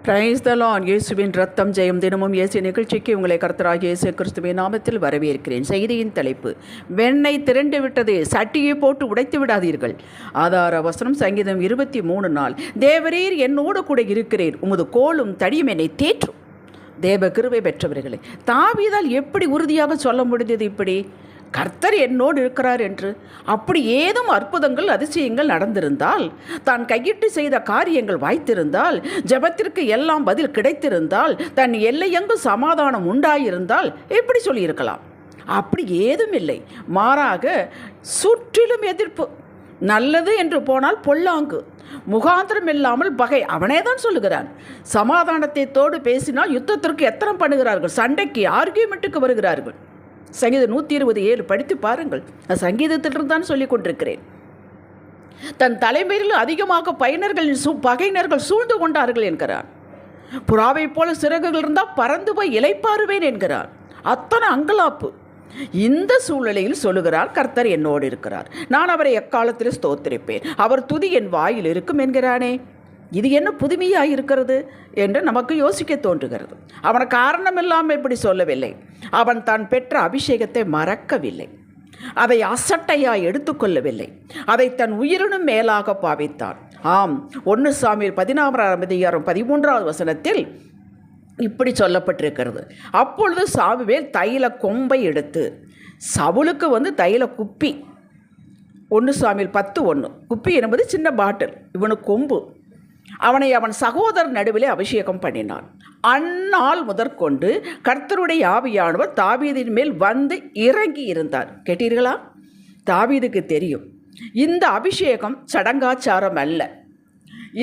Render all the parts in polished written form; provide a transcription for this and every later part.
Praise the Lord. இயேசுவின் ரத்தம் ஜெயம். தினமும் இயேசு நிகழ்ச்சிக்கு உங்களை கர்த்தராகிய இயேசு கிறிஸ்துவின் நாமத்தில் வரவேற்கிறேன். செய்தியின் தலைப்பு: வெண்ணெய் திரண்டு விட்டது, சட்டியை போட்டு உடைத்து விடாதீர்கள். ஆதார வசனம் சங்கீதம் 23:4. தேவரீர் என்னோடு கூட இருக்கிறீர், உமது கோலும் தடியும் என்னை தேற்றும். தேவ கிருபை பெற்றவர்களே, தாவீதால் எப்படி உறுதியாக சொல்ல முடிந்தது இப்படி? கர்த்தர் என்னோடு இருக்கிறார் என்று. அப்படி ஏதும் அற்புதங்கள் அதிசயங்கள் நடந்திருந்தால், தான் கையிட்டு செய்த காரியங்கள் வாய்த்திருந்தால், ஜெபத்திற்கு எல்லாம் பதில் கிடைத்திருந்தால், தன் எல்லையெங்கு சமாதானம் உண்டாயிருந்தால் எப்படி சொல்லியிருக்கலாம்? அப்படி ஏதும் இல்லை. மாறாக சுற்றிலும் எதிர்ப்பு. நல்லது என்று போனால் பொல்லாங்கு, முகாந்திரம் இல்லாமல் பகை. அவனே தான் சொல்லுகிறான். சமாதானத்தை தோடு பேசினால் யுத்தத்திற்கு எத்தனம் பண்ணுகிறார்கள், சண்டைக்கு ஆர்கியூமெண்ட்டுக்கு வருகிறார்கள். சங்கீதம் 127 படித்து பாருங்கள். நான் சங்கீதத்திலிருந்து தான் சொல்லிக் கொண்டிருக்கிறேன். தன் தலைமையில் அதிகமாக பகையினர்கள் சூழ்ந்து கொண்டார்கள் என்கிறார். புறாவை போல சிறகுகள் இருந்தால் பறந்து போய் இலைப்பாருவேன் என்கிறார். அத்தனை அங்கலாப்பு. இந்த சூழ்நிலையில் சொல்லுகிறார், கர்த்தர் என்னோடு இருக்கிறார், நான் அவரை எக்காலத்தில் ஸ்தோத்திரிப்பேன், அவர் துதி என் வாயில் இருக்கும் என்கிறானே. இது என்ன புதுமையாக இருக்கிறது என்று நமக்கு யோசிக்க தோன்றுகிறது. அவன் காரணமில்லாமல் இப்படி சொல்லவில்லை. அவன் தான் பெற்ற அபிஷேகத்தை மறக்கவில்லை, அதை அசட்டையாய் எடுத்துக்கொள்ளவில்லை, அதை தன் உயிரினும் மேலாக பாவித்தான். ஆம், 1 சாமுவேல் 16:13 இப்படி சொல்லப்பட்டிருக்கிறது. அப்பொழுது சாமுவேல் தைல கொம்பை எடுத்து, சவுலுக்கு தைல குப்பி, 1 சாமுவேல் 10:1. குப்பி என்பது சின்ன பாட்டில், இவனுக்கு கொம்பு. அவனை அவன் சகோதரர் நடுவிலே அபிஷேகம் பண்ணினான். அந்நாள் முதற்கொண்டு கர்த்தருடைய ஆவியானவர் தாவீதின் மேல் வந்து இறங்கி இருந்தார். கேட்டீர்களா? தாவீதுக்கு தெரியும் இந்த அபிஷேகம் சடங்காச்சாரம் அல்ல,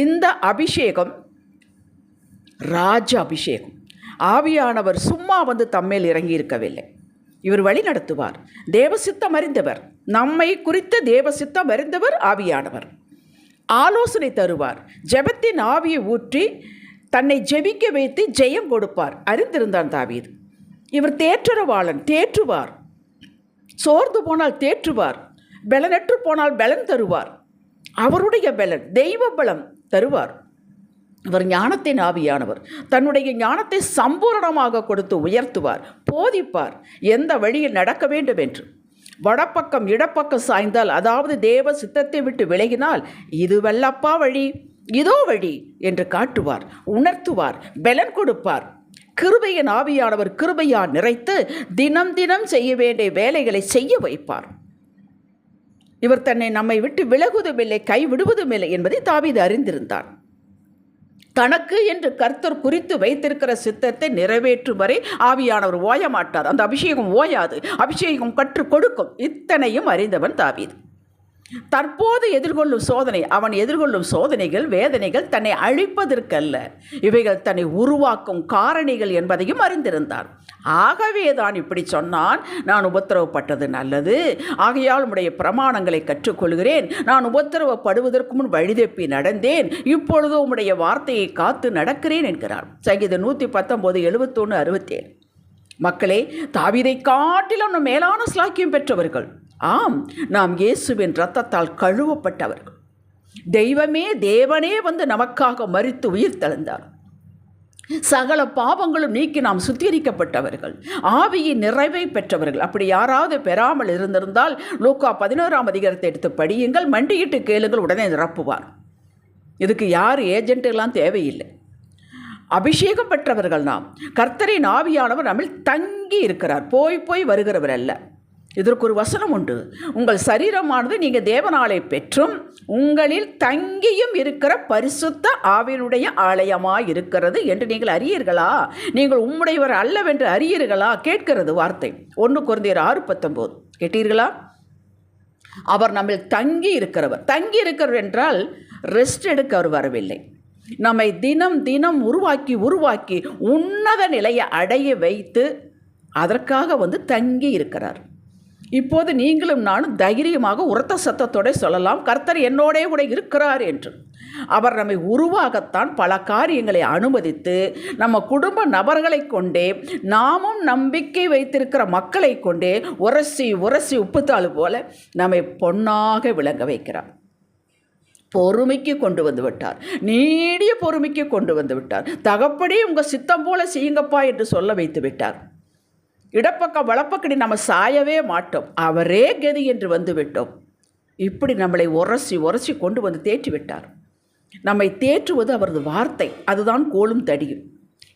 இந்த அபிஷேகம் ராஜ அபிஷேகம். ஆவியானவர் சும்மா தம்மேல் இறங்கி இருக்கவில்லை. இவர் வழி நடத்துவார். தேவசித்தம் அறிந்தவர், நம்மை குறித்து தேவசித்தம் அறிந்தவர் ஆவியானவர். ஆலோசனை தருவார். ஜெபத்தின் ஆவியை ஊற்றி தன்னை ஜெபிக்க வைத்து ஜெயம் கொடுப்பார். அறிந்திருந்தான் தாவீது. இவர் தேற்றரவாளன், தேற்றுவார். சோர்ந்து போனால் தேற்றுவார், பலனற்று போனால் பலன் தருவார். அவருடைய பலன், தெய்வ பலம் தருவார். இவர் ஞானத்தின் ஆவியானவர். தன்னுடைய ஞானத்தை சம்பூரணமாக கொடுத்து உயர்த்துவார், போதிப்பார் எந்த வழியில் நடக்க வேண்டும் என்று. வடப்பக்கம் இடப்பக்கம் சாய்ந்தால், அதாவது தேவ சித்தத்தை விட்டு விலகினால், இதுவல்லப்பா வழி, இதோ வழி என்று காட்டுவார், உணர்த்துவார், பலன் கொடுப்பார். கிருபையின் ஆவியானவர் கிருபையால் நிறைத்து தினம் தினம் செய்ய வேண்டிய வேலைகளை செய்ய வைப்பார். இவர் தன்னை நம்மை விட்டு விலகுவதுமில்லை, கைவிடுவதுமில்லை என்பதை தாவீது அறிந்திருந்தார். தனக்கு என்று கர்த்தர் குறித்து வைத்திருக்கிற சித்தத்தை நிறைவேற்றும் வரை ஆவியானவர் ஓய மாட்டார். அந்த அபிஷேகம் ஓயாது, அபிஷேகம் கற்றுக் கொடுக்கும். இத்தனையும் அறிந்தவன் தாவீது. தற்போது எதிர்கொள்ளும் சோதனை, அவன் எதிர்கொள்ளும் சோதனைகள், வேதனைகள் தன்னை அழிப்பதற்கல்ல, இவைகள் தன்னை உருவாக்கும் காரணிகள் என்பதையும் அறிந்திருந்தான். ஆகவே தான் இப்படி சொன்னான், நான் உபத்திரவப்பட்டது நல்லது, ஆகையால் உம்முடைய பிரமாணங்களை கற்றுக்கொள்கிறேன். நான் உபத்திரவப்படுவதற்கு முன் வழிதப்பி நடந்தேன், இப்பொழுது உம்முடைய வார்த்தையை காத்து நடக்கிறேன் என்கிறார். சங்கீதம் 119, 71, 67. மக்களே, தாவீதை காட்டிலும் மேலான ஸ்லாக்கியம் பெற்றவர்கள். ஆம், நாம் இயேசுவின் இரத்தத்தால் கழுவப்பட்டவர்கள். தெய்வமே, தேவனே நமக்காக மரித்து உயிர் தெழுந்தார். சகல பாவங்களும் நீக்கி நாம் சுத்திகரிக்கப்பட்டவர்கள், ஆவியின் நிறைவை பெற்றவர்கள். அப்படி யாராவது பெறாமல் இருந்திருந்தால் லூக்கா 11 எடுத்து படியுங்கள், மண்டியிட்டு கேளுங்கள், உடனே நிரப்புவார். இதுக்கு யார் ஏஜென்ட்டுலாம் தேவையில்லை. அபிஷேகம் பெற்றவர்கள் நாம். கர்த்தரின் ஆவியானவர் நம்மில் தங்கி இருக்கிறார், போய் போய் வருகிறவர் அல்ல. இதற்கு ஒரு வசனம் உண்டு, உங்கள் சரீரமானது நீங்கள் தேவனாலே பெற்றும் உங்களில் தங்கியும் இருக்கிற பரிசுத்த ஆவியினுடைய ஆலயமாய் இருக்கிறது என்று நீங்கள் அறியீர்களா? நீங்கள் உம்முடையவர் அல்லவென்று அறியீர்களா? கேட்கிறது வார்த்தை. 1 கொரிந்தியர் 6:19. கேட்டீர்களா? அவர் நம்மில் தங்கி இருக்கிறவர். தங்கி இருக்கிறவர் என்றால் ரெஸ்ட் எடுக்க அவர் வரவில்லை. நம்மை தினம் தினம் உருவாக்கி உன்னத நிலையை அடைய வைத்து அதற்காக தங்கி இருக்கிறார். இப்போது நீங்களும் நானும் தைரியமாக உரத்த சத்தத்தோடு சொல்லலாம், கர்த்தர் என்னோடே கூட இருக்கிறார் என்று. அவர் நம்மை உருவாகத்தான் பல காரியங்களை அனுமதித்து, நம்ம குடும்ப நபர்களை கொண்டே, நாமும் நம்பிக்கை வைத்திருக்கிற மக்களை கொண்டே உரசி உப்புத்தாள் போல நம்மை பொன்னாக விளங்க வைக்கிறார். பொறுமைக்கு கொண்டு வந்து விட்டார். நீடிய பொறுமைக்கு கொண்டு வந்து விட்டார். தகப்படி உங்கள் சித்தம் போல செய்யுங்கப்பா என்று சொல்ல வைத்து விட்டார். இடப்பக்கம் வலப்பக்கடி நம்ம சாயவே மாட்டோம், அவரே கதி என்று வந்து விட்டோம். இப்படி நம்மளை உரசி உரசி கொண்டு வந்து தேற்றி விட்டார். நம்மை தேற்றுவது அவரது வார்த்தை, அதுதான் கோலும் தடியும்.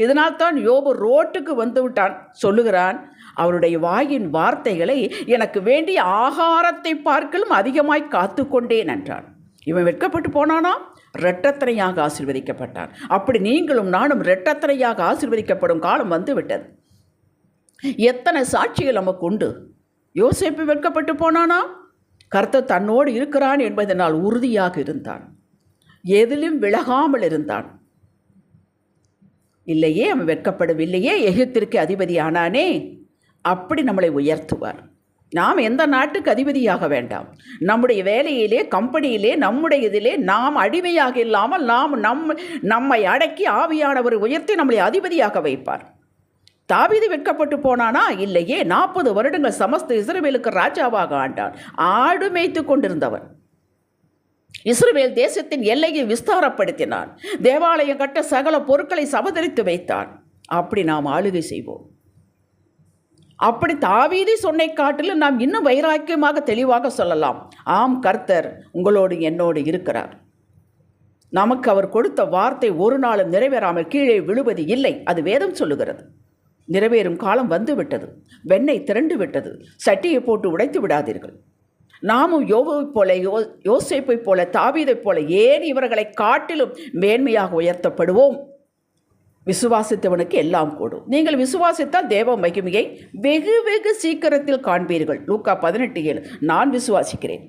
இதனால் தான் யோபு ரோட்டுக்கு வந்து விட்டான், சொல்லுகிறான், அவருடைய வாயின் வார்த்தைகளை எனக்கு வேண்டிய ஆகாரத்தை பார்க்கலும் அதிகமாய் காத்து கொண்டேன் என்றான். இவன் வெட்கப்பட்டு போனானா? இரட்டத்தனையாக ஆசீர்வதிக்கப்பட்டான். அப்படி நீங்களும் நானும் இரட்டத்தனையாக ஆசீர்வதிக்கப்படும் காலம் வந்து விட்டது. எத்தனை சாட்சிகள் நமக்கு உண்டு. யோசேப்பு வெட்கப்பட்டு போனானா? கர்த்தர் தன்னோடு இருக்கிறான் என்பதனால் உறுதியாக இருந்தான், எதிலும் விலகாமல் இருந்தான். இல்லையே, அவன் வெட்கப்படவில்லையே, எகிப்திற்கு அதிபதி ஆனானே. அப்படி நம்மளை உயர்த்துவார். நாம் எந்த நாட்டுக்கு அதிபதியாக வேண்டாம். நம்முடைய வேலையிலே, கம்பெனியிலே, நம்முடைய இதிலே நாம் அடிமையாக இல்லாமல் நம்மை அடக்கி ஆவியானவர் உயர்த்தி நம்மளை அதிபதியாக வைப்பார். தாவீது வெட்கப்பட்டு போனானா? இல்லையே, 40 வருடங்கள் சமஸ்த இஸ்ரவேலுக்கு ராஜாவாக ஆண்டான். ஆடு மேய்த்து கொண்டிருந்தவன். இஸ்ரவேல் தேசத்தின் எல்லையை விஸ்தாரப்படுத்தினான். தேவாலயம் கட்ட சகல பொருட்களை சபதரித்து வைத்தான். அப்படி நாம் ஆளுகை செய்வோம். அப்படி தாவீதை சொன்னை காட்டிலும் நாம் இன்னும் வைராக்கியமாக தெளிவாக சொல்லலாம், ஆம், கர்த்தர் உங்களோடு என்னோடு இருக்கிறார். நமக்கு அவர் கொடுத்த வார்த்தை ஒரு நாளும் நிறைவேறாமல் கீழே விழுவது இல்லை, அது வேதம் சொல்லுகிறது. நிறைவேறும் காலம் வந்து விட்டது. வெண்ணெய் திரண்டு விட்டது. சட்டியை போட்டு உடைத்து விடாதீர்கள். நாமும் யோபுவை போல, யோசேப்பை போல, தாவீதை போல, ஏன் இவர்களை காட்டிலும் மேன்மையாக உயர்த்தப்படுவோம். விசுவாசித்தவனுக்கு எல்லாம் கூடும். நீங்கள் விசுவாசித்தால் தேவ மகிமையை வெகு வெகு சீக்கிரத்தில் காண்பீர்கள். லூக்கா 18:7. நான் விசுவாசிக்கிறேன்.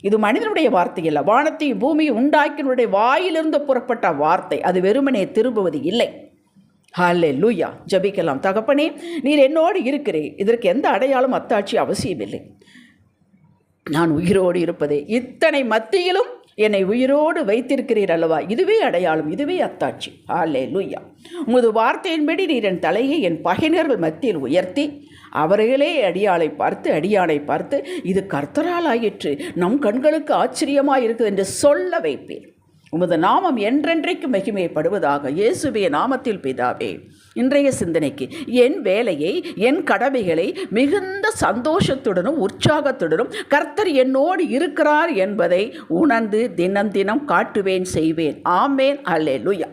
இது மனிதனுடைய வார்த்தை அல்ல, வானத்தையும் பூமியை உண்டாக்கினுடைய வாயிலிருந்து புறப்பட்ட வார்த்தை. அது வெறுமனே திரும்புவது இல்லை. ஹல்லேலூயா. ஜெபிக்கலாம். தகப்பனே, நீர் என்னோடு இருக்கிறேன். இதற்கு எந்த அடையாளம் அத்தாட்சி அவசியமில்லை. நான் உயிரோடு இருப்பதே, இத்தனை மத்தியிலும் என்னை உயிரோடு வைத்திருக்கிறீர் அல்லவா, இதுவே அடையாளம், இதுவே அத்தாட்சி. ஹல்லேலூயா. உமது வார்த்தையின்படி நீர் என் தலையை என் பகைஞர்கள் மத்தியில் உயர்த்தி அவர்களே அடியானை பார்த்து இது கர்த்தரால் ஆயிற்று, நம் கண்களுக்கு ஆச்சரியமாக இருக்குது என்று சொல்ல வைப்பீர். உமது நாமம் என்றென்றைக்கு மகிமைப்படுவதாக. இயேசுவே நாமத்தில் பிதாவே. இன்றைய சிந்தனைக்கு என் வேலையை, என் கடமைகளை மிகுந்த சந்தோஷத்துடனும் உற்சாகத்துடனும் கர்த்தர் என்னோடு இருக்கிறார் என்பதை உணர்ந்து தினம் தினம் காட்டுவேன், செய்வேன். ஆமேன். அல்லேலூயா.